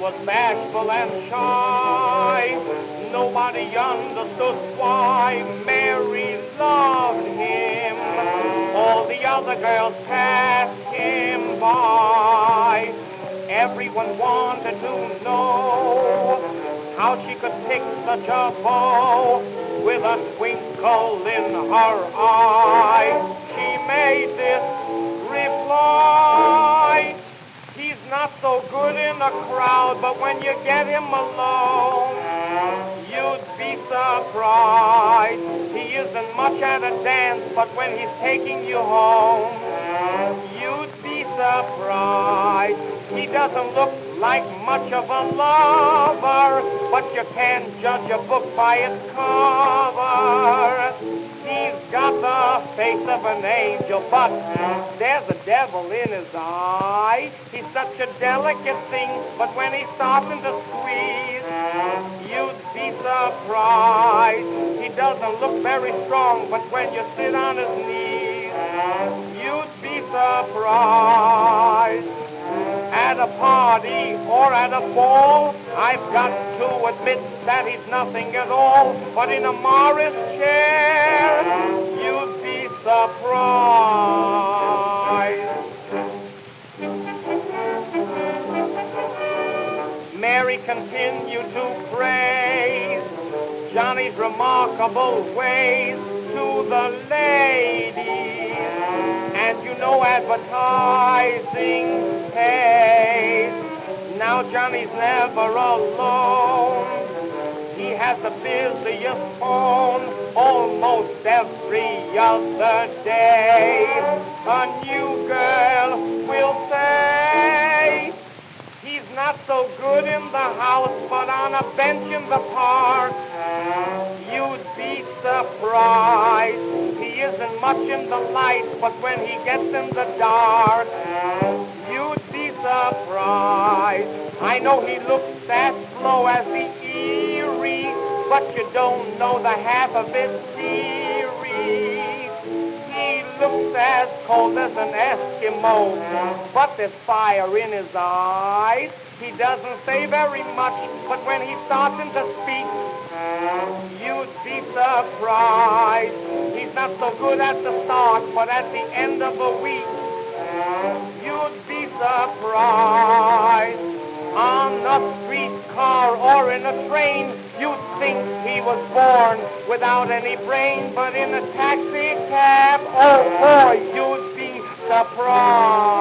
was bashful and shy. Nobody understood why Mary loved him. All the other girls passed him by. Everyone wanted to know how she could pick such a beau with a twinkle in her eye. She made this reply: he's not so good in a crowd, but when you get him alone, you'd be surprised. He isn't much at a dance, but when he's taking you home, you'd be surprised. He doesn't look like much of a lover, but you can't judge a book by its cover. He's got the face of an angel, but there's a devil in his eye. He's such a delicate thing, but when he starts to squeeze, you'd be surprised. He doesn't look very strong, but when you sit on his knees, you'd be surprised. At a party or at a ball, I've got to admit that he's nothing at all. But in a Morris chair, you'd be surprised. Mary continued to praise Johnny's remarkable ways to the ladies. And you know advertising pays. Now Johnny's never alone. He has the busiest phone almost every other day. A new girl will say he's not so good in the house, but on a bench in the park, you'd be surprised. He isn't much in the light, but when he gets in the dark, you'd be surprised. I know he looks as slow as the Erie, but you don't know the half of his theory. He looks as cold as an Eskimo, but there's fire in his eyes. He doesn't say very much, but when he starts to speak, you'd be surprised. He's not so good at the start, but at the end of the week, you'd be surprised. On a streetcar or in a train, you'd think he was born without any brain, but in a taxi cab, oh boy, you'd be surprised.